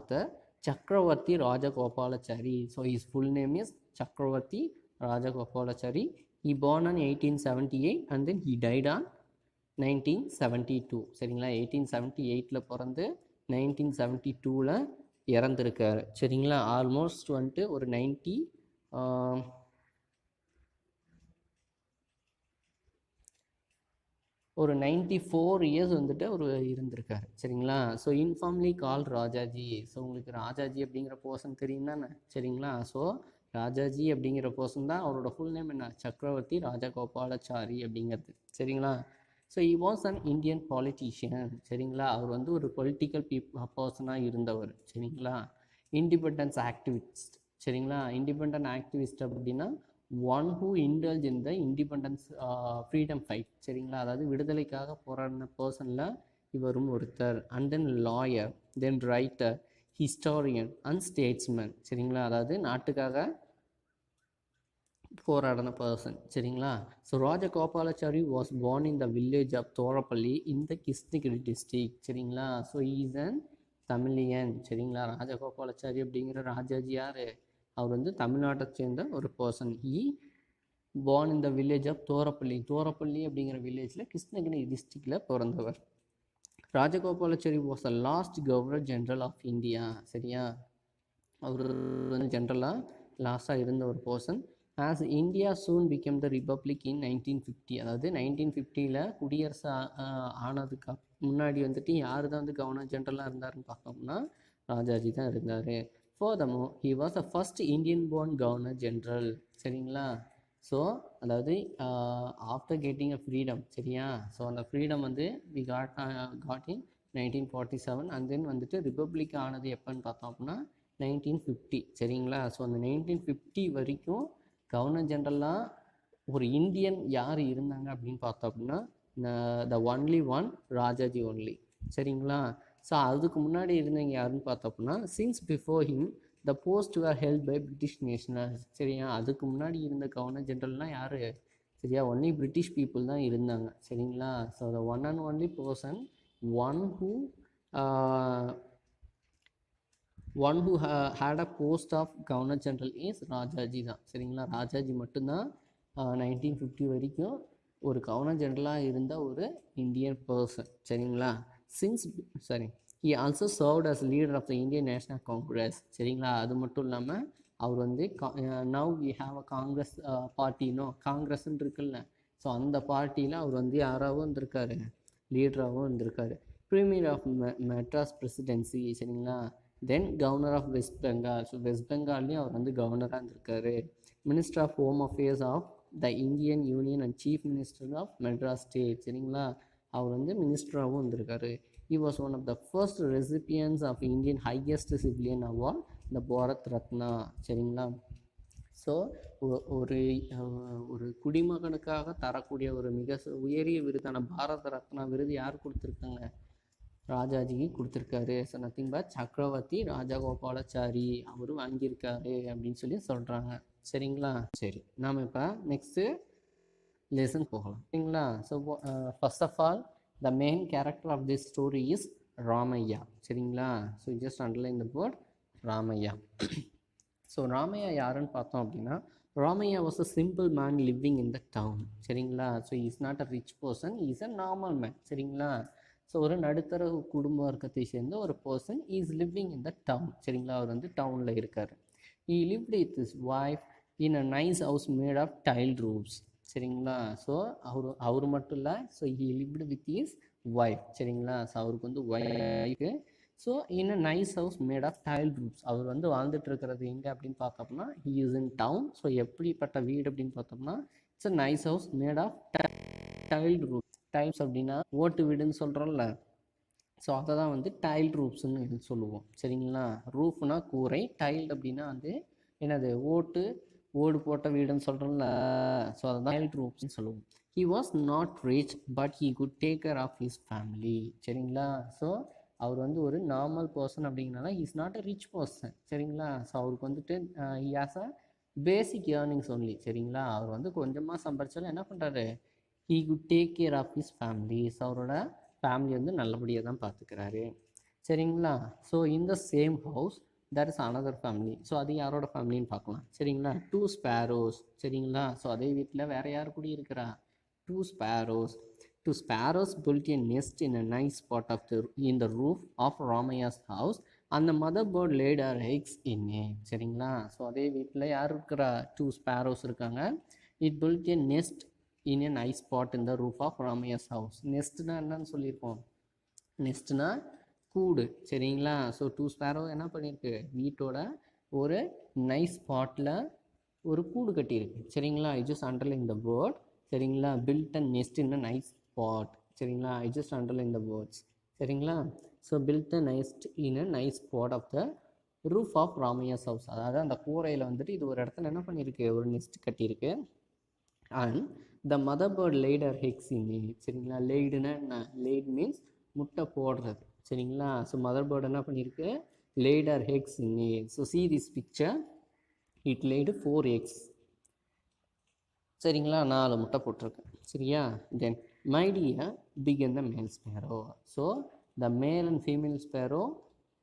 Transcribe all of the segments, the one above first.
author Chakravarti Rajagopalachari. So his full name is Chakravarti Rajagopalachari. He born on 1878 and then he died on 1972. சரிங்களா, 1878 பிறந்து 1972 இறந்துருக்காரு. சரிங்களா, almost வந்துட்டு ஒரு 94 years வந்துட்டு அவர் இருந்திருக்காரு. சரிங்களா, ஸோ இன்ஃபார்ம்லி கால் ராஜாஜி. ஸோ உங்களுக்கு ராஜாஜி அப்படிங்கிற பர்சன் தெரியும் தானே. சரிங்களா, ஸோ ராஜாஜி அப்படிங்கிற பர்சன் தான். அவரோட ஃபுல் நேம் என்ன, சக்கரவர்த்தி ராஜகோபாலாச்சாரி அப்படிங்கிறது. சரிங்களா, so he was an Indian politician. சரிங்களா, அவர் வந்து ஒரு பொலிட்டிக்கல் பர்சனாக இருந்தவர். சரிங்களா, இண்டிபெண்டன்ஸ் ஆக்டிவிஸ்ட். சரிங்களா, இண்டிபெண்டன்ட் ஆக்டிவிஸ்ட் அப்படின்னா one who indulge in the independence freedom fight. சரிங்களா, அதாவது விடுதலைக்காக போராடின பர்சனில் இவரும் ஒருத்தர். And then lawyer, then writer, historian and statesman. சரிங்களா, அதாவது நாட்டுக்காக போராடின பர்சன். சரிங்களா, so Rajagopalachari was born in the village of Thorapalli in the Krishnagiri district. சரிங்களா, ஸோ இஸ் அன் தமிழியன். சரிங்களா, ராஜகோபாலாச்சாரி அப்படிங்கிற ராஜாஜி யார், அவர் வந்து தமிழ்நாட்டை சேர்ந்த ஒரு person. He born in the village of Thorapalli. Thorapalli அப்படிங்கிற வில்லேஜில் கிருஷ்ணகிரி டிஸ்ட்ரிக்டில் பிறந்தவர். Rajagopalachari was the last governor general of India. சரியா, அவர் வந்து ஜென்ரலாக லாஸ்ட்டாக இருந்த ஒரு person. As India soon became the republic in 1950. அதாவது 1950 குடியரசு ஆனதுக்கு முன்னாடி வந்துட்டு யார் தான் வந்து கவர்னர் ஜென்ரலாக இருந்தாருன்னு பார்த்தோம்னா ராஜாஜி தான் இருந்தார். Furthermore, he was the first Indian born governor general. சரிங்களா, ஸோ அதாவது ஆஃப்டர் கெட்டிங் அ ஃப்ரீடம். சரியா, ஸோ அந்த ஃப்ரீடம் வந்து we got in 1947 and then வந்துட்டு ரிப்பப்ளிக் ஆனது எப்போன்னு பார்த்தோம் அப்படின்னா 1950. சரிங்களா, ஸோ அந்த 1950 வரைக்கும் கவர்னர் ஜென்ரலாக ஒரு இந்தியன் யார் இருந்தாங்க அப்படின்னு பார்த்தோம் அப்படின்னா the only one Rajaji only. சரிங்களா, ஸோ அதுக்கு முன்னாடி இருந்தவங்க யாருன்னு பார்த்தோம் அப்படின்னா since before him the post were held by British nationals. சரியா, அதுக்கு முன்னாடி இருந்த கவர்னர் ஜென்ரல்னால் யார், சரியா, ஒன்லி பிரிட்டிஷ் பீப்புள் தான் இருந்தாங்க. சரிங்களா, so the one and only person one who had a post of governor general is Rajaji தான். சரிங்களா, ராஜாஜி மட்டும்தான் 1950 வரைக்கும் ஒரு கவர்னர் ஜென்ரலாக இருந்த ஒரு இந்தியன் பர்சன். சரிங்களா, he also served as leader of the Indian National Congress. சரிங்களா, அது மட்டும் இல்லாமல் அவர் வந்து now we have a Congress party, காங்கிரஸ்ன்னு இருக்குல்ல, ஸோ அந்த பார்ட்டியில் அவர் வந்து யாராகவும் இருந்திருக்காரு, லீடராகவும் இருந்திருக்காரு. Premier of Madras presidency. சரிங்களா, then governor of West Bengal. So West பெங்கால்லையும் அவர் வந்து கவர்னராக இருந்திருக்காரு. Minister of home affairs of the Indian union and chief minister of Madras state. சரிங்களா, அவர் வந்து மினிஸ்டராகவும் இருந்திருக்காரு. He was one of the first recipients of Indian highest civilian award, the Bharat Ratna. சரிங்களா, ஸோ ஒரு குடிமகனுக்காக தரக்கூடிய ஒரு மிக உயரிய விருதான பாரத ரத்னா விருது யார் கொடுத்துருக்காங்க, ராஜாஜிக்கு கொடுத்துருக்காரு. ஸோ நத்திங் பட் சக்கரவர்த்தி ராஜகோபாலாச்சாரி அவரு வாங்கியிருக்காரு அப்படின்னு சொல்லி சொல்கிறாங்க. சரிங்களா, சரி நாம் இப்போ நெக்ஸ்ட்டு லெசன் போகலாம். சரிங்களா, so first of all the main character of this story is Ramaya. சரிங்களா, so just underline the word Ramaya. So Ramaya யாருன்னு பார்த்தோம் அப்படின்னா Ramaya was a simple man living in the town. சரிங்களா, so is not a rich person, is a normal man. சரிங்களா, so ஒரு நடுத்தர குடும்ப வர்க்கத்தை சேர்ந்த ஒரு person is living in the town. சரிங்களா, அவர் வந்து டவுனில் இருக்கார். he lived with his wife in a nice house made of tiled roofs. சரிங்களா, ஸோ அவர் மட்டும் இல்லை, so he lived with his wife. சரிங்களா, ஸோ அவருக்கு வந்து wife. So in a nice house made of tile roofs. அவர் வந்து வாழ்ந்துட்டு இருக்கிறது எங்கே அப்படின்னு பார்த்தோம்னா he is in town. So எப்படிப்பட்ட வீடு அப்படின்னு பார்த்தோம்னா it's a nice house made of tile roof. Tiles அப்படின்னா ஓட்டு வீடுன்னு சொல்கிறோம்ல, ஸோ அதை தான் வந்து டைல் ரூப்ஸ்ன்னு சொல்லுவோம். சரிங்களா, ரூஃப்னா கூரை, டைல்டு அப்படின்னா வந்து என்னது ஓடு போட்ட வீடுன்னு சொல்கிறோம்ல, ஸோ அதுதான் டைல் ரூப்ஸ்ன்னு சொல்லுவோம். He was not rich but he could take care of his family. சரிங்களா, ஸோ அவர் வந்து ஒரு நார்மல் பர்சன் அப்படிங்கிறனால is not a rich person. சரிங்களா, ஸோ அவருக்கு வந்துட்டு he has a basic earnings only. சரிங்களா, அவர் வந்து கொஞ்சமாக சம்பாரிச்சாலும் என்ன பண்ணுறாரு, he could take care of his family. So அவரோட ஃபேமிலி வந்து நல்லபடியாக தான் பார்த்துக்கிறாரு. சரிங்களா. ஸோ இந்த same house that is another family. So அது யாரோட ஃபேமிலின்னு பார்க்கலாம். சரிங்களா. 2 ஸ்பேரோஸ். சரிங்களா. ஸோ அதே வீட்டில் வேறு யார் கூடி இருக்கிறா? 2 sparrows. 2 sparrows built a nest in a nice spot in the roof of Ramaya's house and the mother bird laid her eggs in it. சரிங்களா. ஸோ அதே வீட்டில் யார் இருக்கிறா? 2 sparrows இருக்காங்க. It built a nest in a nice spot in the roof of Ramaya's house. நெஸ்ட்னா என்னன்னு சொல்லியிருக்கோம். நெஸ்ட்னா கூடு. சரிங்களா. ஸோ 2 ஸ்பேரோ என்ன பண்ணியிருக்கு? வீட்டோட ஒரு நைஸ் ஸ்பாட்டில் ஒரு கூடு கட்டியிருக்கு. சரிங்களா. I just underline the word. சரிங்களா. Build and nest in a nice spot. சரிங்களா. I just underline the words. சரிங்களா. So build a nest in a nice spot of the roof of Ramaiah's house. அதாவது அந்த கூரையில் வந்துட்டு இது ஒரு இடத்துல என்ன பண்ணியிருக்கு? ஒரு நெஸ்ட் கட்டியிருக்கு. And the mother bird laid her eggs in it. சரிங்களா. லேடுன்னா என்ன? லேட் மீன்ஸ் முட்டை போடுறது. சரிங்களா. ஸோ மதர் பேர்டு என்ன பண்ணியிருக்கு? Late her eggs in it. So see this picture. It laid 4 eggs. சரிங்களா. 4 முட்டை போட்டிருக்கு. சரியா. Then my dear began the male sparrow. So the male and female sparrow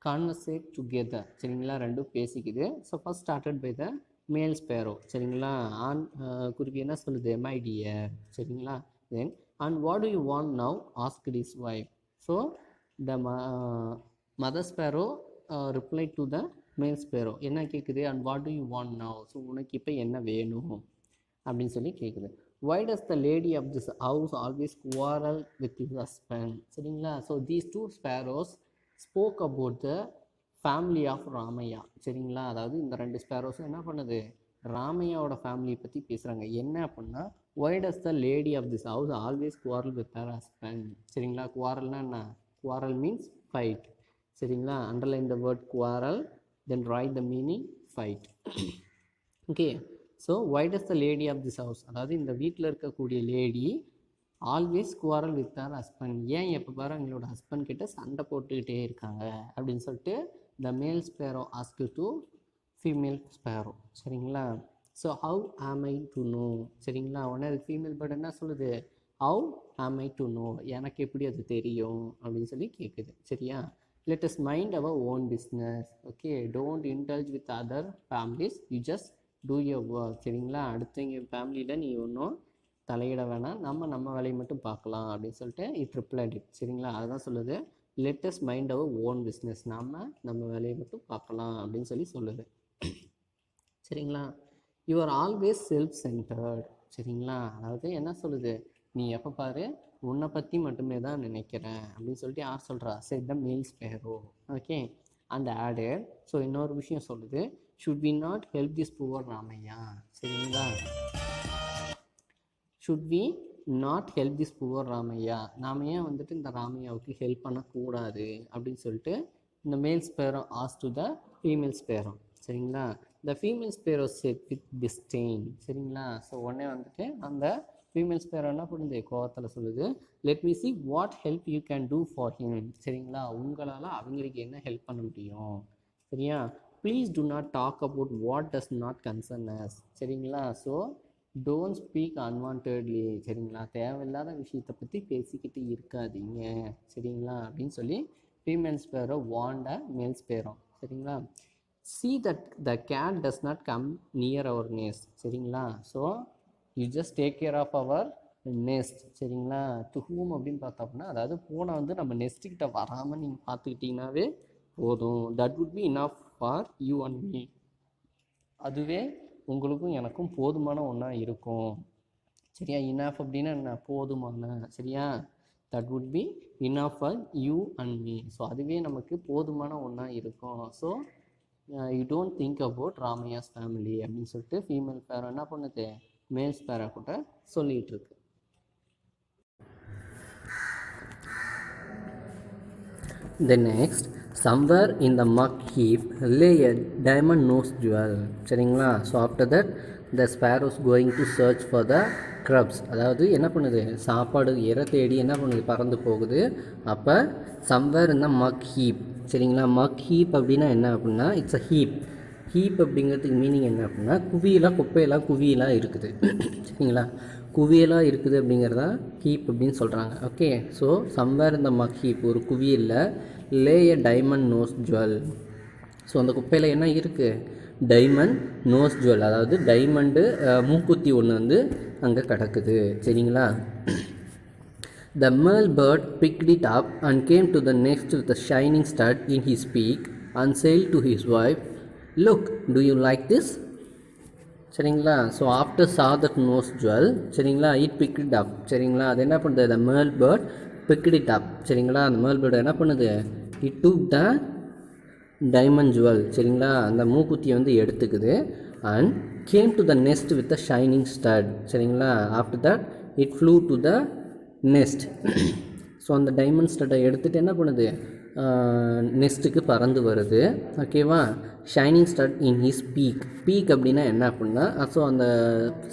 conversate together. சரிங்களா. ரெண்டும் பேசிக்குது. So first started by the male sparrow. சரிங்களா. ஆன் குருவி என்ன சொல்லுது? My dear. சரிங்களா. Then and what do you want now asked is wife. So the mother sparrow reply to the male sparrow. என்ன கேட்குது? And what do you want now. ஸோ உனக்கு இப்போ என்ன வேணும் அப்படின்னு சொல்லி கேட்குது. Why does the lady of this house always quarrel with your husband. சரிங்களா. So these 2 sparrows spoke about the family of Ramaiah. சரிங்களா. அதாவது இந்த 2 ஸ்பேரோஸும் என்ன பண்ணுது? ராமையாவோட ஃபேமிலியை பற்றி பேசுகிறாங்க. என்ன அப்படின்னா why does the lady of this house always quarrel with her husband. சரிங்களா. குவாரல்னா என்ன? Quarrel means fight. சரிங்களா. Underline the word quarrel, then write the meaning fight. Okay. So why does the lady of this house, அதாவது இந்த வீட்டில் இருக்கக்கூடிய lady always quarrel with her husband. ஏன் எப்போ பாரு அவங்களோட ஹஸ்பண்ட் கிட்ட சண்டை போட்டுக்கிட்டே இருக்காங்க அப்படின்னு சொல்லிட்டு the male sparrow ask to female sparrow. சரிங்களா. ஸோ ஹவு ஆம் ஐ டு நோ. சரிங்களா. உடனே அது ஃபீமேல் பேர்ட் என்ன சொல்லுது? ஹவு ஆம் ஐ டு நோ, எனக்கு எப்படி அது தெரியும் அப்படின்னு சொல்லி கேட்குது. சரியா. Let us mind our own business. Okay. Don't indulge with other families, you just do your work. சரிங்களா. அடுத்தவங்க ஃபேமிலியில் நீ ஒன்றும் தலையிட வேணாம், நம்ம வேலையை மட்டும் பார்க்கலாம் அப்படின்னு சொல்லிட்டு இட் ரிப்ளைட் இட். சரிங்களா. அதுதான் சொல்லுது. Let us mind our own business, நம்ம வேலையை மட்டும் பார்க்கலாம் அப்படின்னு சொல்லி சொல்லுது. சரிங்களா. You are always self centred. சரிங்களா. அதாவது என்ன சொல்லுது? நீ எப்போ பாரு உன்னை பற்றி மட்டுமே தான் நினைக்கிறேன் அப்படின்னு சொல்லிட்டு யார் சொல்கிறா? Said the male sparrow. Okay. And added. So இன்னொரு விஷயம் சொல்லுது. Should we not help this poor Ramaiah. சரிங்களா. Should we not help this poor Ramaiah, நாம் ஏன் வந்துட்டு இந்த ராமையாவுக்கு ஹெல்ப் பண்ணக்கூடாது அப்படின்னு சொல்லிட்டு இந்த male sparrow ask to the female sparrow. சரிங்களா. The female sparrow said with disdain. சரிங்களா. ஸோ உடனே வந்துட்டு அந்த ஃபீமேல் ஸ்பேரோ என்ன பண்ணுது? கோவத்தில் சொல்லுது. Let me see what help you can do for him. சரிங்களா. உங்களால் அவங்களுக்கு என்ன ஹெல்ப் பண்ண முடியும். சரியா. Please do not talk about what does not concern us. சரிங்களா. So don't speak unwantedly. சரிங்களா. தேவையில்லாத விஷயத்தை பற்றி பேசிக்கிட்டு இருக்காதீங்க. சரிங்களா. அப்படின்னு சொல்லி ஃபீமேல் ஸ்பேரோ வாண்ட மேல் ஸ்பேரோ. சரிங்களா. see that the cat does not come near our nest. சரிங்களா. So you just take care of our nest. சரிங்களா. to whom அப்படின்னு பார்த்தோம்னா, அதாவது பூனை வந்து நம்ம நெஸ்ட்டுக்கிட்ட வராமல் நீங்கள் பார்த்துக்கிட்டிங்கனாவே போதும். that would be enough for you and me. அதுவே உங்களுக்கும் எனக்கும் போதுமான ஒன்றா இருக்கும். சரியா. இனஃப் அப்படின்னா என்ன? போதுமான. சரியா. That would be enough for you and me. So அதுவே நமக்கு போதுமான ஒன்றா இருக்கும். So you don't think about Ramaiah's family அப்படின்னு சொல்லிட்டு ஃபீமேல் ஸ்பேரோ என்ன பண்ணுது? மேல் ஸ்பேரோ கூட சொல்லிகிட்டு இருக்கு. The next, somewhere in the muck heap lay a diamond nose jewel. சரிங்களா. So after that the sparrows going to search for the grubs. அதாவது என்ன பண்ணுது? சாப்பாடு இறை தேடி என்ன பண்ணுது? பறந்து போகுது. அப்போ சம்வேர் இந்த மக் ஹீப். சரிங்களா. மக் ஹீப் அப்படின்னா என்ன அப்படின்னா இட்ஸ் அ ஹீப். ஹீப் அப்படிங்கிறதுக்கு மீனிங் என்ன அப்படின்னா குவியெல்லாம் குப்பையெல்லாம் குவியெல்லாம் இருக்குது. சரிங்களா. குவியலாக இருக்குது அப்படிங்கிறதா ஹீப் அப்படின்னு சொல்கிறாங்க. ஓகே. ஸோ சம்வேர் இந்த மக் ஹீப், ஒரு குவியலில் lay a diamond nose jewel. So அந்த குப்பையில் என்ன இருக்குது? டைமண்ட் நோஸ் ஜுவல், அதாவது டைமண்டு மூக்குத்தி ஒன்று வந்து அங்கே கிடக்குது. சரிங்களா? The male bird picked it up and came to the nest with a shining stud in his beak and said to his wife, "Look, do you like this?" சரிங்களா? So after saw that nose jewel, சரிங்களா, it picked it up. சரிங்களா? அது என்ன பண்ணுது? the male bird picked it up. சரிங்களா? அந்த male bird என்ன பண்ணுது? it took the diamond jewel. சரிங்களா? அந்த மூக்குத்தியை வந்து எடுத்துக்குது. and came to the nest with a shining stud. சரிங்களா? after that it flew to the nest. So அந்த டைமண்ட் ஸ்டட்டை எடுத்துகிட்டு என்ன பண்ணுது? நெஸ்ட்டுக்கு பறந்து வருது. ஓகேவா? Shining stud in his beak. Beak அப்படின்னா என்ன அப்படின்னா, ஸோ அந்த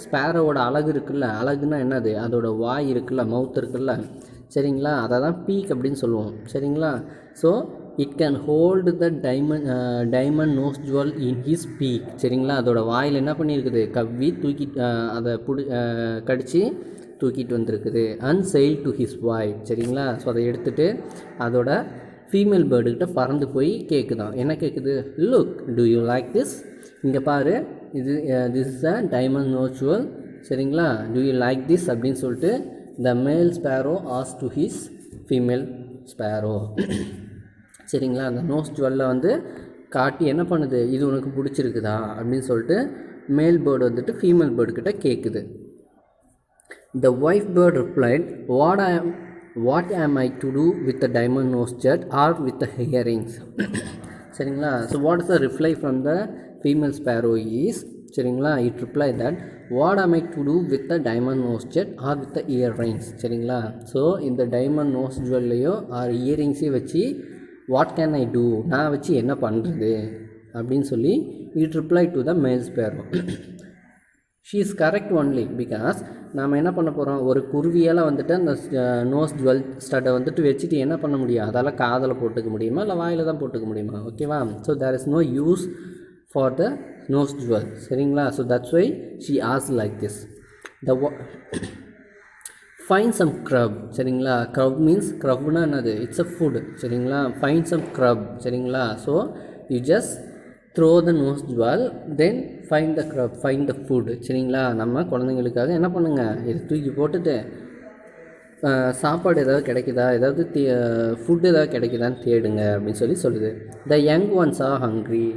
ஸ்பேரோட அழகு இருக்குல்ல, அழகுன்னா என்னது? அதோட வாய் இருக்குல்ல, மவுத் இருக்குல்ல, சரிங்களா, அதை தான் பீக் அப்படின்னு சொல்லுவோம். சரிங்களா? So it can hold the diamond nose jewel in his beak. சரிங்களா? அதோட வாயில் என்ன பண்ணியிருக்குது? கவ்வி தூக்கி அதை கடித்து தூக்கிட்டு வந்திருக்குது. And sail to his wife. சரிங்களா? ஸோ அதை எடுத்துகிட்டு அதோட ஃபீமேல் பேர்டுக்கிட்ட பறந்து போய் கேட்குதான். என்ன கேட்குது? Look, do you like this? இங்கே பாரு, இது this is a diamond nose jewel. சரிங்களா? டு யூ லைக் திஸ் அப்படின்னு சொல்லிட்டு த மேல் ஸ்பேரோ ஆஸ் டு ஹிஸ் ஃபீமேல் ஸ்பேரோ. சரிங்களா? அந்த நோஸ் ஜுவலில் வந்து காட்டி என்ன பண்ணுது? இது உனக்கு பிடிச்சிருக்குதா அப்படின்னு சொல்லிட்டு மேல் பேர்டு வந்துட்டு ஃபீமேல் பேர்டுக்கிட்ட கேட்குது. The wife bird replied, what am I to do with the diamond nose jet or with the earrings? சரிங்களா? So what is the reply from the female sparrow is, சரிங்களா, it replied that what am I to do with the diamond nose jet or with the earrings? சரிங்களா? So இந்த diamond nose ஜுவல்லையோ R இயரிங்ஸையும் வச்சு what can I two, நான் வச்சு என்ன பண்ணுறது அப்படின்னு சொல்லி it reply to the male Sparrow. She is correct only because நாம் என்ன பண்ண போகிறோம்? ஒரு குருவியால் வந்துட்டு அந்த நோஸ் ஜுவல் ஸ்டட்டை வந்துட்டு வச்சுட்டு என்ன பண்ண முடியும்? அதால் காதில் போட்டுக்க முடியுமா, இல்லை வாயில் தான் போட்டுக்க முடியுமா? ஓகேவா? So there is no use for the nose jewel. சரிங்களா? So that's why she as like this. Find some grub. சரிங்களா? க்ரப் மீன்ஸ், க்ரப்னா என்னது? It's a food. சரிங்களா? Find some grub. சரிங்களா? So you just throw the nose jewel, then find the grub, find the food. சரிங்களா? நம்ம குழந்தைங்களுக்காக என்ன பண்ணுங்கள்? இது தூக்கி போட்டுட்டு சாப்பாடு ஏதாவது கிடைக்குதா, ஏதாவது ஃபுட் ஏதாவது கிடைக்குதான்னு தேடுங்க அப்படின்னு சொல்லுது. The young ones are hungry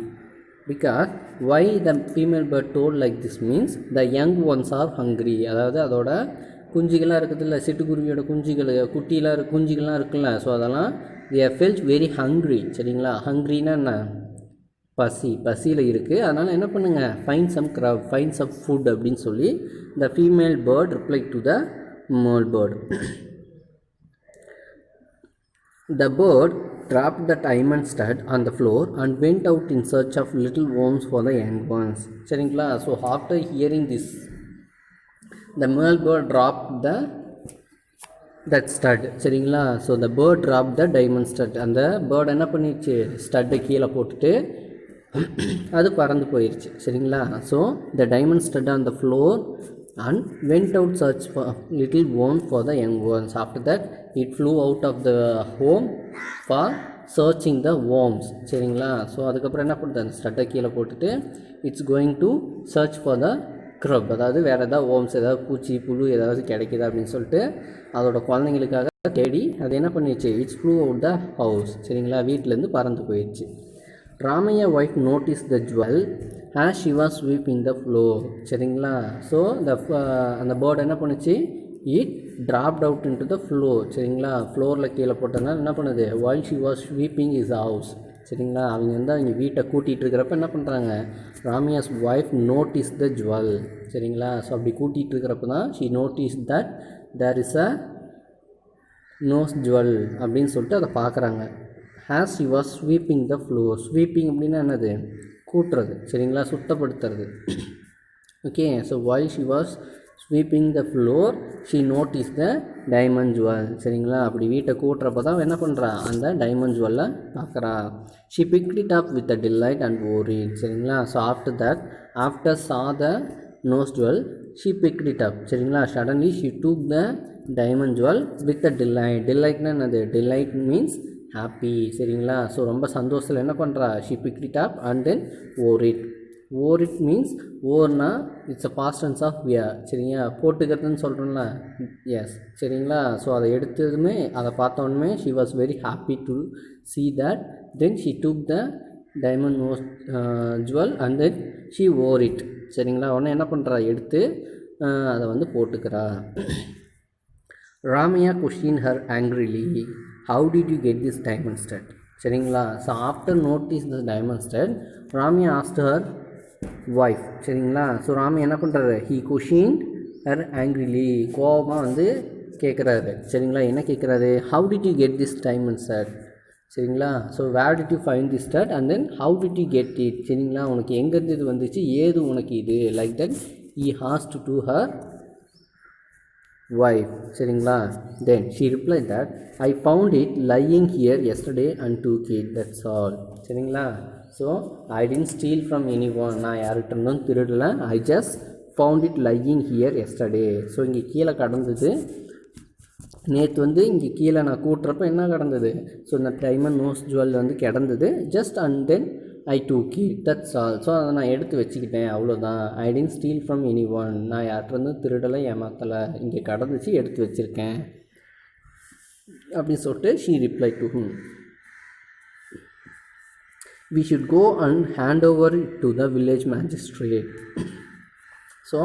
because why the female bird told like this means the young ones are hungry. அதாவது அதோட குஞ்சுகள்லாம் இருக்குதுல்ல, சிட்டுக்குருவியோட குஞ்சுகள்லாம் இருக்குல்ல, ஸோ அதெல்லாம் they are felt very hungry. சரிங்களா? ஹங்க்ரின்னா என்ன? பசியில் இருக்குது. அதனால் என்ன பண்ணுங்கள்? Find some grub, find some food அப்படின்னு சொல்லி the female bird reply to the male bird. The bird dropped the diamond stud on the floor and went out in search of little worms for the young ones. சரிங்களா? So after hearing this the male bird dropped that stud. சரிங்களா? So the bird dropped the diamond stud. அந்த bird என்ன பண்ணிடுச்சு? ஸ்டட்டை கீழே போட்டுட்டு அது பறந்து போயிடுச்சு. சரிங்களா? So the diamond stud on the floor and went out search for little worms for the young ones. After that it flew out of the home for searching the worms. சரிங்களா? ஸோ அதுக்கப்புறம் என்ன பண்ணுது? அந்த ஸ்டட்டை கீழே போட்டுட்டு it's going to search for the grub, அதாவது வேறு ஏதாவது worms, ஏதாவது பூச்சி புழு ஏதாவது கிடைக்குதா அப்படின்னு சொல்லிட்டு அதோட குழந்தைங்களுக்காக தேடி அது என்ன பண்ணிடுச்சு? It's flew out the house. சரிங்களா? வீட்டிலேருந்து பறந்து போயிடுச்சு. Ramaiah wife notice the jewel as she was sweeping the floor. சரிங்களா? ஸோ அந்த பேர்டு என்ன பண்ணுச்சு? It dropped out in to the floor. சரிங்களா? ஃப்ளோரில் கீழே போட்டதுனால என்ன பண்ணுது? while she was sweeping his house. சரிங்களா? அவங்க வீட்டை கூட்டிகிட்டு இருக்கிறப்ப என்ன பண்ணுறாங்க? Ramaiah's wife notice the jewel. சரிங்களா? ஸோ அப்படி கூட்டிகிட்டு இருக்கிறப்ப தான் she notice that there is a nose jewel அப்படின்னு சொல்லிட்டு அதை பார்க்குறாங்க. as she was sweeping the floor. Sweeping அப்படின்னா என்னது? கூட்டுறது. சரிங்களா? சுத்தப்படுத்துறது. Okay. So while she was sweeping the floor she noticed the diamond jewel. சரிங்களா? அப்படி வீட்டை கூட்டுறப்ப தான் என்ன பண்ணுறா? அந்த டைமண்ட் ஜுவலை பார்க்குறா. she picked it up with a delight and wore it. சரிங்களா? So after saw the nose jewel she picked it up. சரிங்களா? suddenly she took the diamond jewel with a delight. delightனா என்னது? delight means happy. சரிங்களா? So ரொம்ப சந்தோஷத்தில் என்ன பண்ணுறா, she pick it up and then wore it. Wore it means ஓர்னா it's a past tense of wear. சரிங்களா? போட்டுக்கிறதுன்னு சொல்கிறோம்ல, எஸ். சரிங்களா? ஸோ அதை எடுத்ததுமே அதை பார்த்தோன்னே she was very happy to see that. then she took the diamond nose jewel and then she wore it. சரிங்களா? உடனே என்ன பண்ணுறா, எடுத்து அதை வந்து போட்டுக்கிறா. Ramaiah questioned her angrily, how did you get this diamond stud? சரிங்களா? ஸோ ஆஃப்டர் நோட்டீஸ் த diamond stud, Ramaiah asked her wife. சரிங்களா? ஸோ ராமையா என்ன பண்ணுறாரு, he questioned her angrily, கோபமாக வந்து கேட்குறாரு. சரிங்களா? என்ன கேட்குறாரு, how did you get this diamond stud? சரிங்களா? So where did you find the stud and then how did you get it? சரிங்களா? உனக்கு எங்கேருந்து இது வந்துச்சு, ஏது உனக்கு இது, like that he asked to her wife. சரிங்களா? Then she reply that I found it lying here yesterday and took it, that's all. சரிங்களா? So I didn't steal from any one, நான் யார்கிட்ட இருந்தும் திருடலை. I just found it lying here yesterday. So இங்கே கீழே கடந்தது, நேற்று வந்து இங்கே கீழே நான் கூட்டுறப்ப என்ன கிடந்தது, ஸோ இந்த டைமண்ட் நோஸ் ஜுவல் வந்து கிடந்தது. Just and then I took it, that's all. So அதை நான் எடுத்து வச்சுக்கிட்டேன், அவ்வளோதான். I didn't steal from any one, நான் யார்கிட்டருந்து திருடலை, ஏமாத்தலை, இங்கே கடந்துச்சு, எடுத்து வச்சுருக்கேன் அப்படின்னு சொல்லிட்டு she reply to him. we should go and hand over it to the village magistrate. So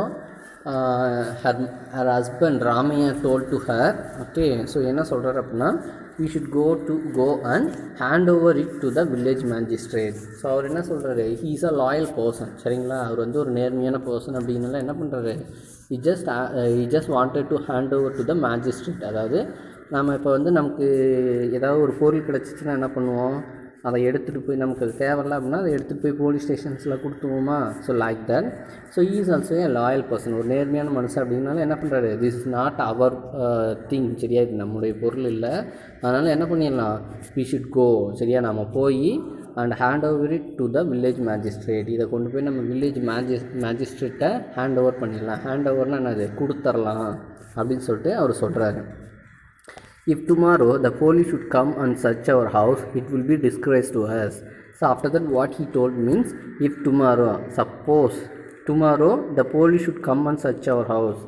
her husband Ramaiah told to her, okay, so என்ன சொல்கிறார் அப்படின்னா, we should go and hand over it to the village magistrate. So அவர் என்ன சொல்கிறாரு, he is a loyal person. சரிங்களா? அவர் வந்து ஒரு நேர்மையான பர்சன் அப்படின்னால என்ன பண்ணுறாரு, he just wanted to hand over to the magistrate. அதாவது நம்ம இப்போ வந்து நமக்கு ஏதாவது ஒரு பொருள் கிடச்சிச்சின்னா என்ன பண்ணுவோம், அதை எடுத்துகிட்டு போய், நமக்கு அது தேவையில்ல அப்படின்னா அதை எடுத்துகிட்டு போய் போலீஸ் ஸ்டேஷன்ஸில் கொடுத்துருவோமா. So like that. So he's also a loyal person, ஒரு நேர்மையான மனுஷன் அப்படின்னால என்ன பண்ணுறாரு, this is not our thing. சரியா? இது நம்முடைய பொருள் இல்லை, அதனால் என்ன பண்ணிடலாம், வி ஷுட் கோ. சரியா? நம்ம போய் and hand over it to the village magistrate, இதை கொண்டு போய் நம்ம வில்லேஜ் மேஜிஸ்ட்ரேட்டை ஹேண்ட் ஓவர் பண்ணிடலாம். ஹேண்ட் ஓவர்னால் என்னது, கொடுத்துர்லாம் அப்படின்னு சொல்லிட்டு அவர் சொல்கிறாரு. If tomorrow the police should come and search our house, it will be disgrace to us. So after that what he told means, if tomorrow, suppose tomorrow the police should come and search our house,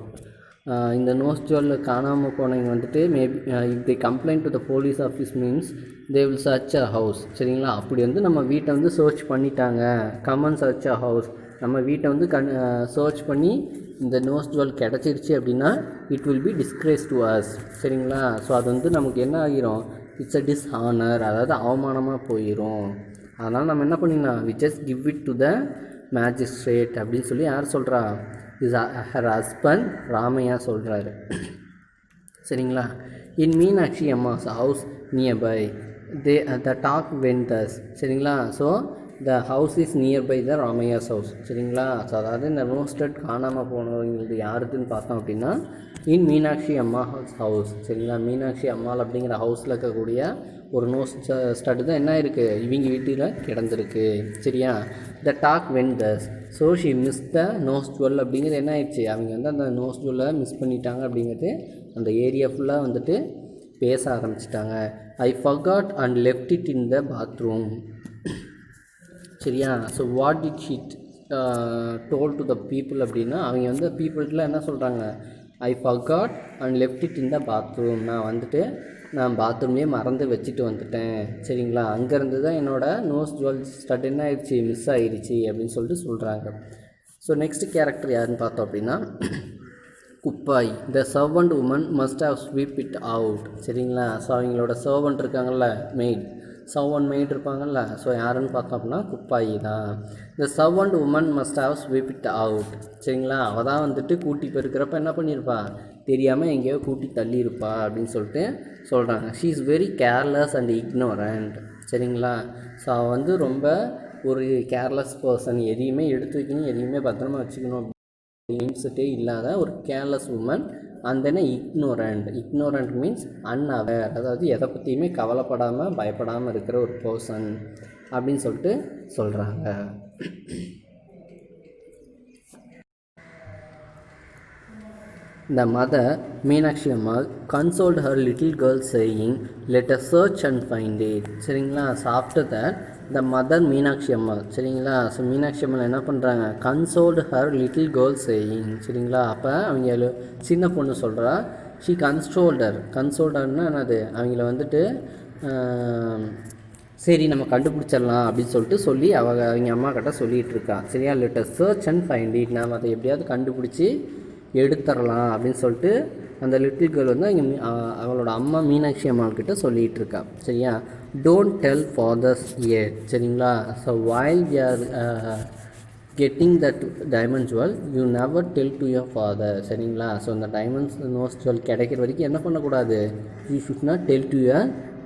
இந்த nose jewel காணாமல் போனவங்க வந்துட்டு maybe if they complaint to the police office means they will search a house. சரிங்களா? அப்படி வந்து நம்ம வீட்டை வந்து சர்ச் பண்ணிட்டாங்க, come and search a house, நம்ம வீட்டை வந்து சர்ச் பண்ணி இந்த நோஸ் ஜுவல் கிடச்சிருச்சு அப்படின்னா it will be disgrace to us. சரிங்களா? ஸோ அது வந்து நமக்கு என்ன ஆகிரும், இட்ஸ் அ டிஸ்ஹானர், அதாவது அவமானமாக போயிடும். அதனால் நம்ம என்ன பண்ணிடலாம், we just give it to the magistrate அப்படின்னு சொல்லி யார் சொல்கிறா, இஸ் ஹர் ஹஸ்பண்ட் ராமையா சொல்கிறாரு. சரிங்களா? இன் மீனாட்சி அம்மாஸ் ஹவுஸ் நியர்பை த டாக் வென்ட் தஸ். சரிங்களா? So the house is nearby the Ramaiah's house. சரிங்களா? ஸோ அதாவது இந்த நோஸ்டட் காணாமல் போனவங்களுக்கு யாருக்குன்னு பார்த்தோம் அப்படின்னா இன் மீனாட்சி அம்மா ஹவுஸ். சரிங்களா? மீனாட்சி அம்மாள் அப்படிங்கிற ஹவுஸில் இருக்கக்கூடிய ஒரு நோஸ் ஸ்டட்டு தான் என்ன இருக்குது, இவங்க வீட்டில் கிடந்திருக்கு. சரியா? The talk went thus. So she miss the nose jewel அப்படிங்கிறது என்ன ஆயிடுச்சு, அவங்க வந்து அந்த நோஸ் ஜுவலை மிஸ் பண்ணிட்டாங்க அப்படிங்கிறது அந்த ஏரியா ஃபுல்லாக வந்துட்டு பேச ஆரம்பிச்சிட்டாங்க. I forgot and left it in the bathroom. சரியா? So what did she told to the people அப்படின்னா, அவங்க வந்து பீப்புள்கிட்ட என்ன சொல்கிறாங்க, I forgot and left it in the bathroom, நான் பாத்ரூம்லேயே மறந்து வச்சுட்டு வந்துட்டேன். சரிங்களா? அங்கேருந்து தான் என்னோடய நோஸ் ஜுவல் ஸ்டட் என்ன ஆயிடுச்சு, மிஸ் ஆயிடுச்சு அப்படின்னு சொல்லிட்டு சொல்கிறாங்க. ஸோ நெக்ஸ்ட் கேரக்டர் யாருன்னு பார்த்தோம் அப்படின்னா Kuppai. The servant woman must have sweep it out. சரிங்களா? ஸோ அவங்களோட சர்வண்ட் இருக்காங்கள்ல, மெய்ட், சர்வண்ட் மெய்ட் இருப்பாங்கள்ல, ஸோ யாருன்னு பார்த்தோம் அப்படின்னா குப்பாயி தான். The servant woman must have sweep it out. சரிங்களா? அவள் தான் வந்துட்டு கூட்டி பெருக்கிறப்ப என்ன பண்ணியிருப்பா, தெரியாமல் எங்கேயோ கூட்டி தள்ளியிருப்பா அப்படின்னு சொல்லிட்டு சொல்கிறாங்க. She is very careless and ignorant. சரிங்களா? ஸோ அவள் வந்து ரொம்ப ஒரு கேர்லெஸ் பர்சன், எதையுமே எடுத்து வைக்கணும், எதையுமே பத்திரமா வச்சுக்கணும் மைண்ட்செட்டே இல்லாத ஒரு careless woman. And then ignorant means unaware, அதாவது எதை பற்றியுமே கவலைப்படாமல் பயப்படாமல் இருக்கிற ஒரு பர்சன் அப்படின்னு சொல்லிட்டு சொல்கிறாங்க. The mother, Meenakshi Ammal, consoled her little girl saying, let us search and find it. சரிங்களா. So after that the mother Meenakshi Ammal, சரிங்களா. ஸோ மீனாட்சி அம்மாள் என்ன பண்ணுறாங்க, consoled her little girl saying, சரிங்களா. அப்போ அவங்க சின்ன பொண்ணு சொல்கிறா, ஷீ கன்சோல்டர்னா என்னது, அவங்கள வந்துட்டு சரி நம்ம கண்டுபிடிச்சிடலாம் அப்படின்னு சொல்லிட்டு சொல்லி அவங்க அம்மா கிட்ட சொல்லிகிட்டு இருக்கா, சரியா. Let us search and find it, நாம் அதை எப்படியாவது கண்டுபிடிச்சி எடுத்துடலாம் அப்படின்னு சொல்லிட்டு அந்த லிட்டில் கேர்ள் வந்து அவளோட அம்மா மீனாட்சி அம்மாள்கிட்ட சொல்லிகிட்டு இருக்கா, சரியா. டோன்ட் டெல் ஃபாதர்ஸ் yet, சரிங்களா. So while we are getting that diamond jewel you never tell to your father, சரிங்களா. ஸோ அந்த டைமண்ட்ஸ் நோஸ் ஜுவல் கிடைக்கிற வரைக்கும் என்ன பண்ணக்கூடாது, you should not tell to your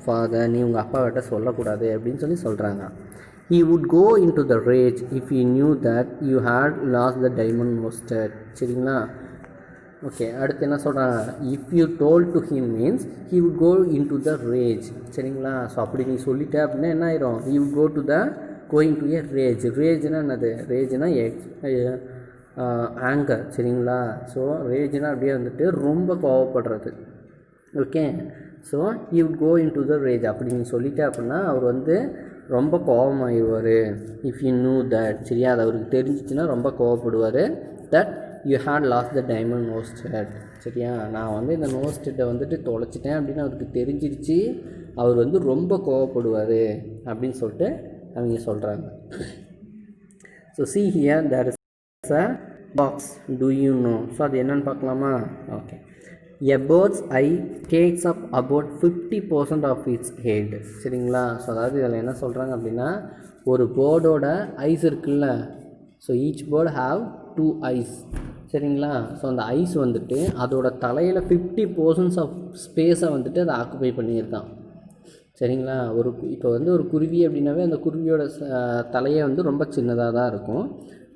father, நீ உங்கள் அப்பா கிட்ட சொல்லக்கூடாது அப்படின்னு சொல்கிறாங்க. He would go into the rage if he knew that you had lost the diamond nosted, சரிங்களா. ஓகே, அடுத்து என்ன சொல்கிறாங்க, if you told to him means he would go in to the rage, சரிங்களா. ஸோ அப்படி நீ சொல்லிட்ட அப்படின்னா என்ன ஆயிரும், he would go to the going to a rage. ரேஜ்னா என்னது, ரேஜ்னா ஆங்கர், சரிங்களா. ஸோ ரேஜ்னா அப்படியே வந்துட்டு ரொம்ப கோவப்படுறது, okay. So he would go in to the rage, அப்படி நீ சொல்லிட்ட அப்படின்னா அவர் வந்து ரொம்ப கோபமாகிடுவார். இஃப் யூ நியூ தட், சரியா, அது அவருக்கு தெரிஞ்சிச்சுன்னா ரொம்ப கோவப்படுவார். That you had lost the diamond nose stud, சரியா. நான் வந்து இந்த நோஸ்டட்டை வந்துட்டு தொலைச்சிட்டேன் அப்படின்னு அவருக்கு தெரிஞ்சிருச்சு, அவர் வந்து ரொம்ப கோவப்படுவார் அப்படின்னு சொல்லிட்டு அவங்க சொல்கிறாங்க. So see here there is a box, do you know? So அது என்னன்னு பார்க்கலாமா. Okay. A bird's eye takes up about 50% of its head, சரிங்களா. ஸோ அதாவது இதில் என்ன சொல்கிறாங்க அப்படின்னா, ஒரு பேர்டோட ஐஸ் இருக்குல்ல, so each bird have 2 eyes, சரிங்களா. ஸோ அந்த ஐஸ் வந்துட்டு அதோட தலையில் 50% ஆஃப் ஸ்பேஸை வந்துட்டு அதை ஆக்குபை பண்ணியிருக்கான், சரிங்களா. இப்போ வந்து ஒரு குருவி அப்படின்னாவே அந்த குருவியோட தலையை வந்து ரொம்ப சின்னதாக தான் இருக்கும்.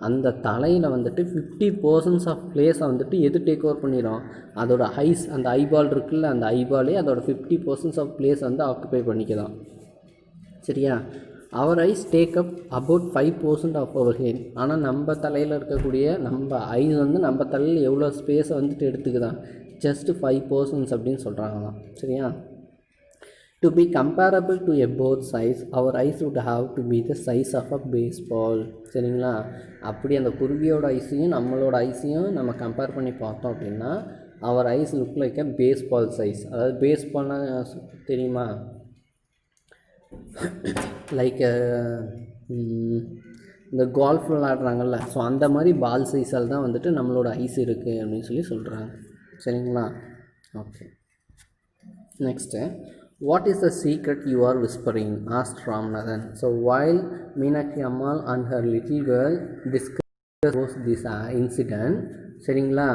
அந்த தலையில் வந்துட்டு 50% ஆஃப் பிளேஸை வந்துட்டு எது டேக் ஓவர் பண்ணிடும், அதோட ஐஸ், அந்த ஐபால் இருக்குல்ல, அந்த ஐபாலே அதோட 50% ஆஃப் பிளேஸ் வந்து ஆக்குபை பண்ணிக்கலாம், சரியா. Our eyes take up about 5% of our head. ஆனால் நம்ம தலையில் இருக்கக்கூடிய நம்ம ஐஸ் வந்து நம்ம தலையில் எவ்வளோ ஸ்பேஸை வந்துட்டு எடுத்துக்குதான், ஜஸ்ட் 5% அப்படின்னு சொல்கிறாங்களாம், சரியா. To be comparable to a both size our eyes would have to be the size of a baseball, சரிங்களா. அப்படி அந்த குருவியோட ஐஸையும் நம்மளோட ஐஸையும் நம்ம கம்பேர் பண்ணி பார்த்தோம் அப்படின்னா our eyes look like a baseball size. அதாவது பேஸ்பால்னால் தெரியுமா, லைக் இந்த கோல்ஃப் விளாடுறாங்கல்ல, ஸோ அந்த மாதிரி பால் சைஸால் தான் வந்துட்டு நம்மளோட ஐஸ் இருக்குது அப்படின்னு சொல்கிறாங்க, சரிங்களா. Okay, next, what is the secret you are whispering, asked Ramanathan. So while Meenakshi Ammal and her little girl discussed this incident, சரிங்களா,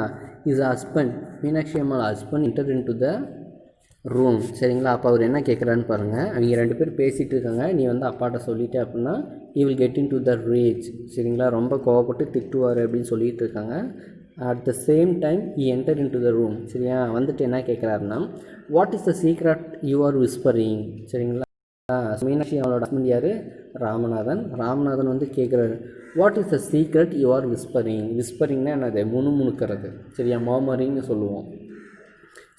his husband, Meenakshi Ammal husband entered into the room, சரிங்களா. அப்போ அவர் என்ன கேட்குறான்னு பாருங்கள். அவங்க 2 பேர் பேசிகிட்டு இருக்காங்க. நீ வந்து அப்பாட்ட சொல்லிட்டே அப்படின்னா he will get into the rage, சரிங்களா, ரொம்ப கோவப்பட்டு திட்டுவார் அப்படின்னு சொல்லிகிட்டு இருக்காங்க. At the same time he entered into the room, சரியா. வந்துட்டு என்ன கேட்குறாருன்னா, what is the secret you are whispering, சரிங்களா. மீனாட்சி அவளோட ஹஸ்பண்ட் யார், ராமநாதன் வந்து கேட்குறாரு, what is the secret you are whispering. விஸ்பரிங்னா என்னது, முணுமுணுக்கிறது, சரியா, மோமரிங்னு சொல்லுவோம்,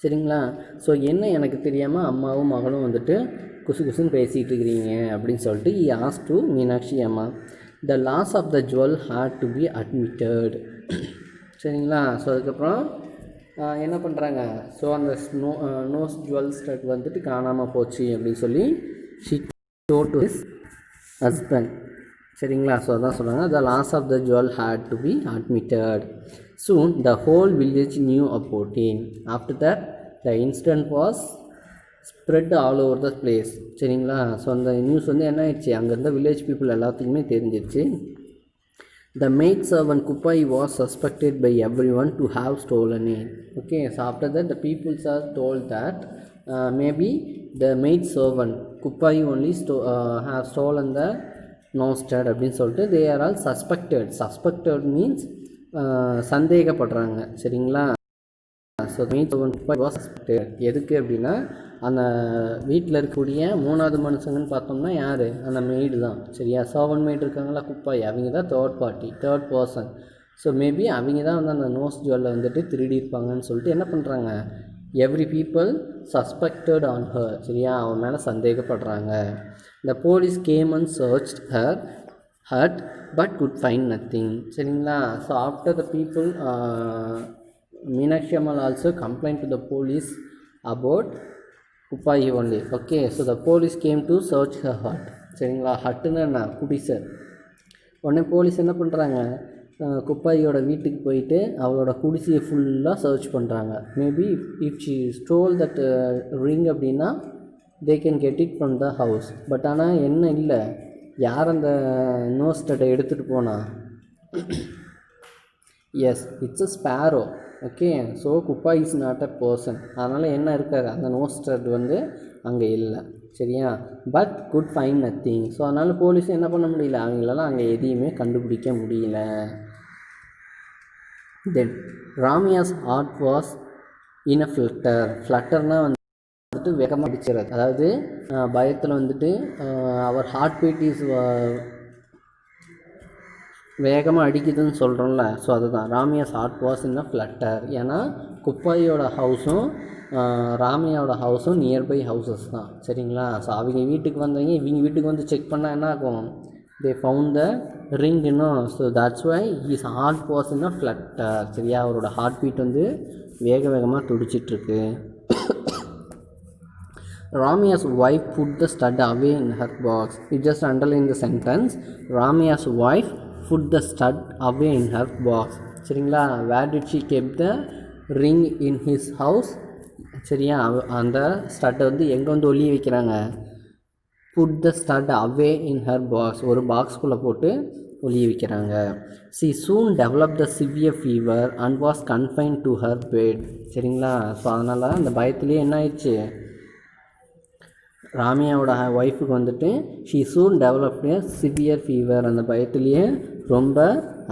சரிங்களா. ஸோ என்ன எனக்கு தெரியாமல் அம்மாவும் மகளும் வந்துட்டு குசுன்னு பேசிகிட்டு இருக்கிறீங்க அப்படின்னு சொல்லிட்டு he asked to மீனாட்சி அம்மா. the loss of the jewel had to be admitted, சரிங்களா. ஸோ அதுக்கப்புறம் என்ன பண்ணுறாங்க, ஸோ அந்த நோஸ் ஜுவல் ஸ்டட் வந்துட்டு காணாமல் போச்சு அப்படின்னு சொல்லி she told to his husband, சரிங்களா. ஸோ அதான் சொல்கிறாங்க, the loss of the jewel had to be admitted. Soon the whole village knew about it. After that the incident was spread all over the place, சரிங்களா. So அந்த news வந்து என்ன ஆயிடுச்சு, அங்கே இருந்த வில்லேஜ் பீப்புள் எல்லாத்துக்குமே தெரிஞ்சிருச்சு. The maid servant Kupai was suspected by everyone to have stolen it. Okay, so after that the people are told that maybe the maid servant Kupai only have stolen the nosted அப்படின்னு சொல்லிட்டு they are all suspected means சந்தேகப்படுறாங்க, சரிங்களா. So maid servant Kupai was suspected. எதுக்கு அப்படின்னா அந்த வீட்டில் இருக்கக்கூடிய 3வது மனுஷங்கன்னு பார்த்தோம்னா யார், அந்த மெய்டு தான், சரியா. சர்வன்ட் மெய்டு இருக்காங்களா குப்பாய், அவங்க தான் தேர்ட் பர்சன். ஸோ மேபி அவங்க தான் வந்து அந்த நோஸ் ஜுவல்லை வந்துட்டு திருடியிருப்பாங்கன்னு சொல்லிட்டு என்ன பண்ணுறாங்க, every people suspected on her. சரியா, அவன் மேலே சந்தேகப்படுறாங்க. The police came and search her hut but could find nothing. சரிங்களா, so after the people Meenakshi Ammal also complaint to the police about Kuppayi only. Okay, so the police came to search her hut. சரிங்களா, ஹட்டுன்னு என்ன, குடிசை. உடனே police என்ன பண்ணுறாங்க, குப்பாயியோட வீட்டுக்கு போயிட்டு அவளோட குடிசையை ஃபுல்லாக சர்ச் பண்ணுறாங்க. Maybe if she stole that ring அப்படின்னா they can get it from the house. But ஆனால் என்ன இல்லை, யார் அந்த நோஸ் ஸ்டட்டை எடுத்துகிட்டு போனா, yes it's a sparrow. Okay, so Kuppai is not a person. அதனால் என்ன இருக்காது, அந்த நோஸ் ஸ்டட் வந்து அங்கே இல்லை. சரியா, but could find nothing. So அதனால் போலீஸும் என்ன பண்ண முடியல, அவங்களெல்லாம் அங்கே எதையுமே கண்டுபிடிக்க முடியல. Then Ramaiah's heart was in a flutter. ஃப்ளட்டர்னால் வந்துட்டு வேகமாக அடிச்சிடறது, அதாவது பயத்தில் வந்துட்டு அவர் ஹார்ட் பீட் இஸ் வேகமாக அடிக்குதுன்னு சொல்கிறோம்ல. ஸோ அதுதான் Ramaiah's heart was in a flutter. ஏன்னா குப்பாயோட ஹவுஸும் ராமியாவோட ஹவுஸும் நியர்பை ஹவுசஸ் தான். சரிங்களா, ஸோ அவங்க வீட்டுக்கு வந்தவங்க இவங்க வீட்டுக்கு வந்து செக் பண்ணால் என்ன ஆகும், தே ஃபவுண்ட் த ரிங் இன்னும். So that's why his heart was in a flutter. சரியா, அவரோட ஹார்ட் பீட் வந்து வேகமாக துடிச்சிட்ருக்கு. Ramia's wife put the stud away in her box. You just underline the sentence. Ramia's wife put the stud away in her box. சரிங்களா, where did she keep the ring in his house? சரியா, அந்த ஸ்டட்டை வந்து எங்கே வந்து ஒளிய வைக்கிறாங்க, put the stud away in her box, ஒரு பாக்ஸ்குள்ளே போட்டு ஒளிய வைக்கிறாங்க. She soon developed the severe fever and was confined to her bed. சரிங்களா, ஸோ அதனால் அந்த பயத்துலேயே என்ன ஆயிடுச்சு, ராமியாவோட ஒய்ஃபுக்கு வந்துட்டு she soon developed severe fever. அந்த பயத்துலேயே ரொம்ப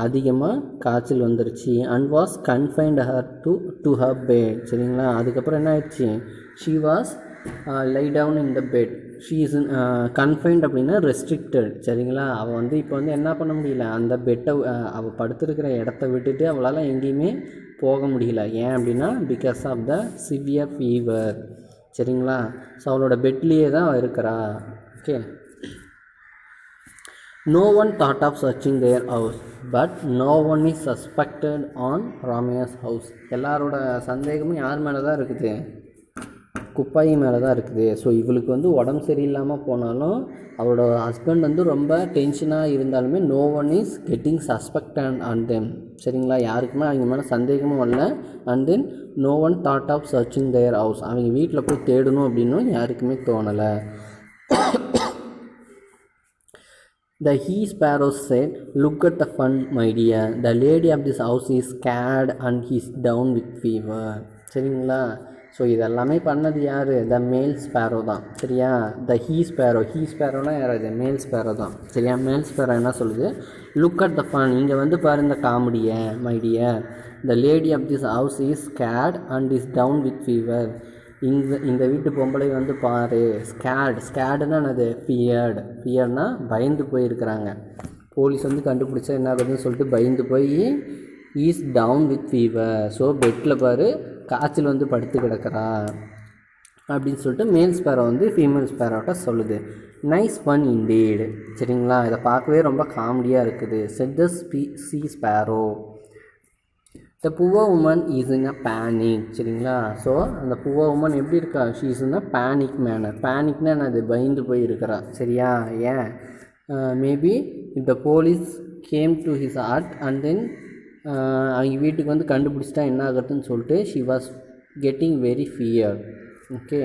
அதிகமாக காய்ச்சல் வந்துருச்சு. And was confined her to her bed. சரிங்களா, அதுக்கப்புறம் என்ன ஆயிடுச்சு, she was lie down in the bed. She is confined அப்படின்னா ரெஸ்ட்ரிக்டட். சரிங்களா, அவள் வந்து இப்போ வந்து என்ன பண்ண முடியல, அந்த பெட்டை அவள் படுத்துருக்கிற இடத்த விட்டுட்டு அவளால் எங்கேயுமே போக முடியல. ஏன் அப்படின்னா because of the severe fever. சரிங்களா, ஸோ அவளோட பெட்லேயே தான் இருக்கிறா. Okay, no one thought of searching their house but no one is suspected on Ramaiah's house. எல்லாரோட சந்தேகமும் யார் மேலே தான் இருக்குது, குப்பாயி மேலே தான் இருக்குது. ஸோ இவளுக்கு வந்து உடம்பு சரியில்லாமல் போனாலும் அவளோட ஹஸ்பண்ட் வந்து ரொம்ப டென்ஷனாக இருந்தாலுமே no one is getting suspected on them. சரிங்களா, யாருக்குமே அவங்க மேலே சந்தேகமும் வரல. And then no one thought of searching their house. அவங்க வீட்டில் போய் தேடணும் அப்படின்னும் யாருக்குமே தோணலை. The he sparrows said, "Look at the fun, my dear. The lady of this house is scared and he's down with fever." சரிங்களா, so இதெல்லாமே பண்ணது யார், த மேல் ஸ்பேரோ தான். சரியா, த ஹீ ஸ்பேரோனா யாராவது, மேல் ஸ்பேரோ தான். சரியா, மேல் ஸ்பேரோ என்ன சொல்லுது, லுக் அட் த ஃபன், இங்கே வந்து பாரு இந்த காமெடியை, my dear. The lady of this house is scared and is down with fever. இந்த வீட்டு பொம்பளை வந்து பாரு, ஸ்கேர்டுன்னா என்னது, ஃபியர்னா பயந்து போயிருக்கிறாங்க. போலீஸ் வந்து கண்டுபிடிச்சா என்ன ஆகுதுன்னு சொல்லிட்டு பயந்து போய் is down with fever. So பெட்டில் பாரு காய்ச்சல் வந்து படுத்து கிடக்கிறா அப்படின்னு சொல்லிட்டு மேல் ஸ்பேரோ வந்து ஃபீமேல் ஸ்பேரோட்ட சொல்லுது. Nice fun indeed. சரிங்களா, இதை பார்க்கவே ரொம்ப காமெடியாக இருக்குது. Said the she sparrow. The poor woman is in a panic. சரிங்களா, ஸோ அந்த புவர் உமன் எப்படி இருக்கா, she is in a panic manner. பேனிக்னா என்னது, பயந்து போய் இருக்கிறா. சரியா, ஏன், maybe if the police came to his hut and then அவங்க வீட்டுக்கு வந்து கண்டுபிடிச்சிட்டா என்ன ஆகுதுன்னு சொல்லிட்டு she was getting very fear. Okay,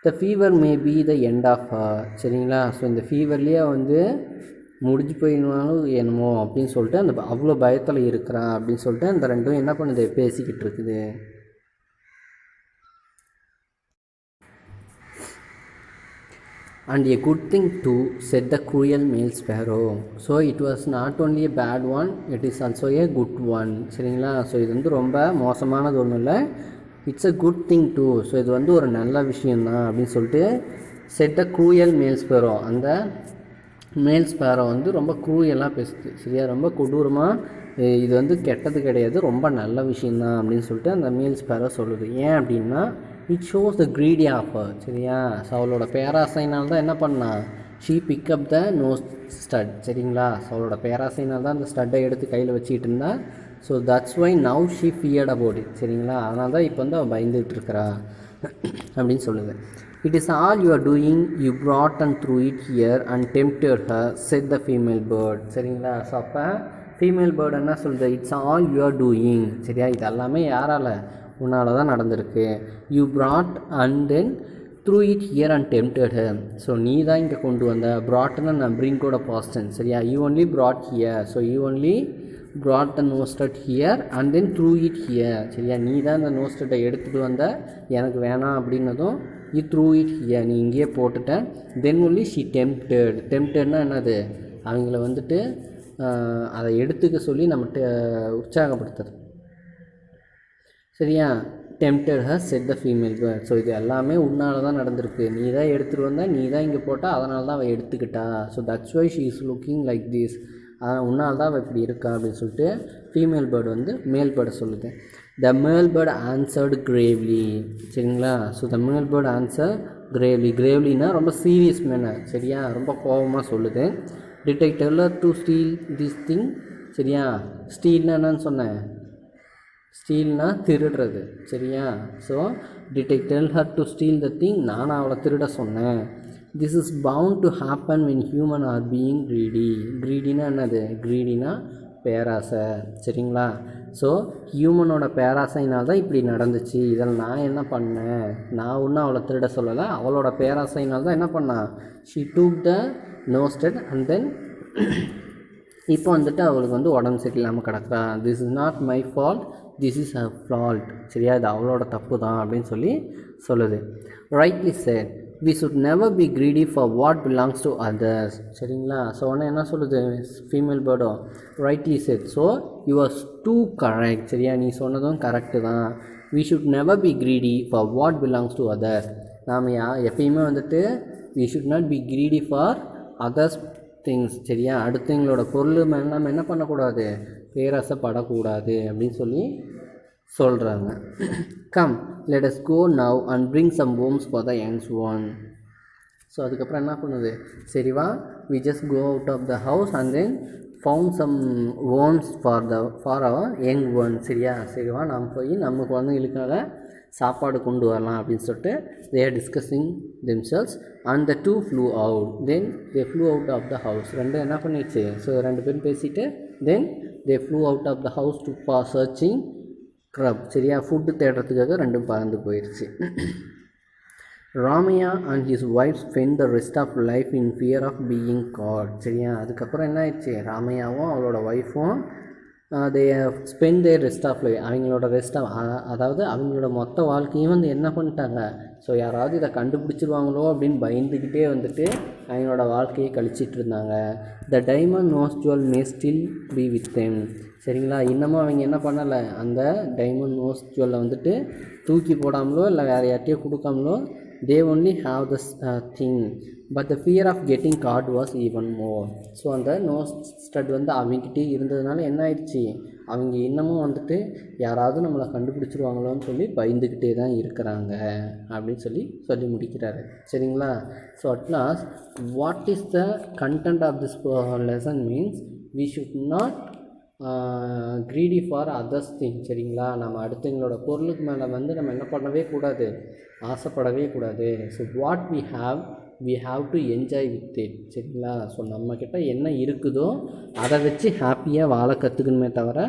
the fever may be the end of her. சரிங்களா, ஸோ இந்த ஃபீவர்லேயே வந்து முடிஞ்சு போயினாலும் என்னமோ அப்படின்னு சொல்லிட்டு அந்த அவ்வளோ பயத்தில் இருக்கிறா அப்படின்னு சொல்லிட்டு அந்த ரெண்டும் என்ன பண்ணுது, பேசிக்கிட்டு இருக்குது. And a good thing too, said the cruel male sparrow. So it was not only a bad one, it is also a good one. சரிங்களா, ஸோ இது வந்து ரொம்ப மோசமானது ஒன்றும் இல்லை, it's a good thing too. So இது வந்து ஒரு நல்ல விஷயந்தான் அப்படின்னு சொல்லிட்டு said the cruel male sparrow, அந்த மேல் ஸ்பேரோ வந்து ரொம்ப க்ரூயலாக பேசுது சரியா, ரொம்ப கொடூரமாக இது வந்து கெட்டது கிடையாது, ரொம்ப நல்ல விஷயந்தான் அப்படின்னு சொல்லிட்டு அந்த மேல் ஸ்பேரோ சொல்லுது. ஏன் அப்படின்னா it shows the greedy of her சரியா. ஸோ அவளோட பேராசைனால் தான் என்ன பண்ணா, she pick up the nose stud சரிங்களா. ஸோ அவளோட பேராசைனால் தான் அந்த ஸ்டட்டை எடுத்து கையில் வச்சுக்கிட்டு இருந்தா. So that's why now she feared about it சரிங்களா. அதனால தான் இப்போ வந்து அவள் பயந்துகிட்டு இருக்கிறா அப்படின்னு சொல்லுது. It is all you are doing, you brought and threw it here and tempted her, said the female bird சரிங்களா. ஸோ அப்போ ஃபீமேல் பேர்டு என்ன சொல்லுது, it's all you are doing சரியா, இது எல்லாமே யாரால், உன்னால் தான் நடந்திருக்கு. You brought and then threw it here and tempted her. So நீ தான் இங்கே கொண்டு வந்த, brought-னா நான் bring-ஓட past tense சரியா. you only brought here, so you only brought the nose stud here and then threw it here சரியா. நீ தான் இந்த நோஸ் ஸ்டட்டை எடுத்துகிட்டு வந்த, எனக்கு வேணாம் அப்படின்னதும் you threw it here, நீ இங்கேயே போட்டுட்டேன். then only she temptedனா என்னது, அவங்கள வந்துட்டு அதை எடுத்துக்க சொல்லி நம்மகிட்ட உற்சாகப்படுத்துறது சரியா. tempted her, said the female bird. So இது எல்லாமே உன்னால் தான் நடந்திருக்கு, நீ தான் எடுத்துகிட்டு வந்தால், நீ தான் இங்கே போட்டால், அதனால தான் அவள் எடுத்துக்கிட்டா. So that's why she is looking like this, உன்னால் தான் அவள் இப்படி இருக்கா அப்படின்னு சொல்லிட்டு ஃபீமேல் பேர்டு வந்து மேல் பேர்டை சொல்லுது. த மேல் பேர்டு ஆன்சர்டு கிரேவ்லி சரிங்களா. ஸோ த மேல் பேர்டு ஆன்சர் கிரேவ்லினா ரொம்ப சீரியஸ் மேனர் சரியா, ரொம்ப கோபமாக சொல்லுது. டிடெக்டரில் டு ஸ்டீல் திஸ் திங் சரியா. ஸ்டீல்னா என்னன்னு சொன்னேன், ஸ்டீல்னா திருடுறது சரியா. So detector her to steal the thing, நான் அவளை திருட சொன்னேன். This is bound to happen when human are being க்ரீடினா என்னது, க்ரீடினா பேராசை சரிங்களா. ஸோ ஹியூமனோட பேராசைனால் தான் இப்படி நடந்துச்சு, இதில் நான் என்ன பண்ணேன், நான் ஒன்றும் அவளை திருட சொல்லலை, அவளோட பேராசைனால் தான் என்ன பண்ணான், ஷீ டூக் த நோஸ்டட் அண்ட் தென் இப்போ வந்துட்டு அவளுக்கு வந்து உடம்பு சரியில்லாமல் கிடக்குறா. This is not my fault, this is her fault சரியா, இது அவளோட தப்பு தான் அப்படின்னு சொல்லுது. Rightly said, we should never be greedy for what belongs to others சரிங்களா. ஸோ உடனே என்ன சொல்லுது ஃபீமேல் பேர்டோ, rightly said, so you are too correct சரியா, நீ சொன்னதும் கரெக்டு தான். we should never be greedy for what belongs to others, நாம் எப்பயுமே வந்துட்டு we should not be greedy for others things சரியா. அடுத்தவங்களோட பொருள் மேலே நம்ம என்ன பண்ணக்கூடாது, பேராசைப்படக்கூடாது அப்படின்னு சொல்கிறாங்க. Come let us go now and bring some worms for the young one. So அதுக்கப்புறம் என்ன பண்ணுது, சரிவா we just go out of the house and then found some worms for our young one சரியா. சரிவா நாம் போய் நம்ம குழந்தைங்களுக்காக சாப்பாடு கொண்டு வரலாம் அப்படின்னு சொல்லிட்டு they are discussing themselves and the two flew out. then they flew out of the house. ரெண்டு என்ன பண்ணிடுச்சு, ஸோ ரெண்டு பேரும் பேசிட்டு then they flew out of the house to for searching crab சரியா, ஃபுட்டு தேடுறதுக்காக ரெண்டும் பறந்து போயிடுச்சு. Ramaiah and his wife spend the rest of life in fear of being caught சரியா. அதுக்கப்புறம் என்ன ஆயிடுச்சு, ராமையாவும் அவளோட ஒய்ஃபும் they spend their rest of life, அவங்களோட அதாவது அவங்களோட மொத்த வாழ்க்கையும் வந்து என்ன பண்ணிட்டாங்க, ஸோ யாராவது இதை கண்டுபிடிச்சிருவாங்களோ அப்படின்னு பயந்துக்கிட்டே வந்துட்டு அவங்களோட வாழ்க்கையை கழிச்சிட்டு இருந்தாங்க. The diamond nose jewel may still be with them சரிங்களா. இன்னமும் அவங்க என்ன பண்ணலை, அந்த டைமண்ட் நோஸ் ஜுவல்லை வந்துட்டு தூக்கி போடாமலோ இல்லை வேறு யார்ட்டையோ கொடுக்காமலோ they only have this thing, but the fear of getting caught was even more. So அந்த நோஸ் ஸ்டட் வந்து அவங்ககிட்டே இருந்ததுனால என்ன ஆயிடுச்சு, அவங்க இன்னமும் வந்துட்டு யாராவது நம்மளை கண்டுபிடிச்சிருவாங்களோன்னு சொல்லி பயந்துக்கிட்டே தான் இருக்கிறாங்க அப்படின்னு சொல்லி முடிக்கிறாரு சரிங்களா. So at last what is the content of this lesson means we should not greedy for others thing சரிங்களா. நம்ம அடுத்தவங்களோட பொருளுக்கு மேலே வந்து நம்ம என்ன பண்ணவே கூடாது, ஆசைப்படவே கூடாது. So what we have to enjoy with it சரிங்களா. ஸோ நம்மக்கிட்ட என்ன இருக்குதோ அதை வச்சு ஹாப்பியாக வாழ கற்றுக்கணுமே தவிர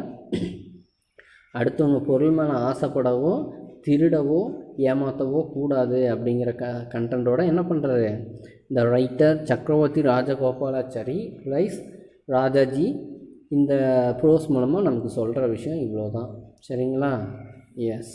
அடுத்தவங்க பொருள் மேலே ஆசைப்படவோ திருடவோ ஏமாற்றவோ கூடாது அப்படிங்கிற கண்டென்ட்டோட என்ன பண்ணுறாரு இந்த ரைட்டர் சக்கரவர்த்தி ராஜகோபாலாச்சாரி ரைஸ் ராஜாஜி இந்த ப்ரோஸ் மூலமாக நமக்கு சொல்கிற விஷயம் இவ்வளோ தான் சரிங்களா. எஸ்.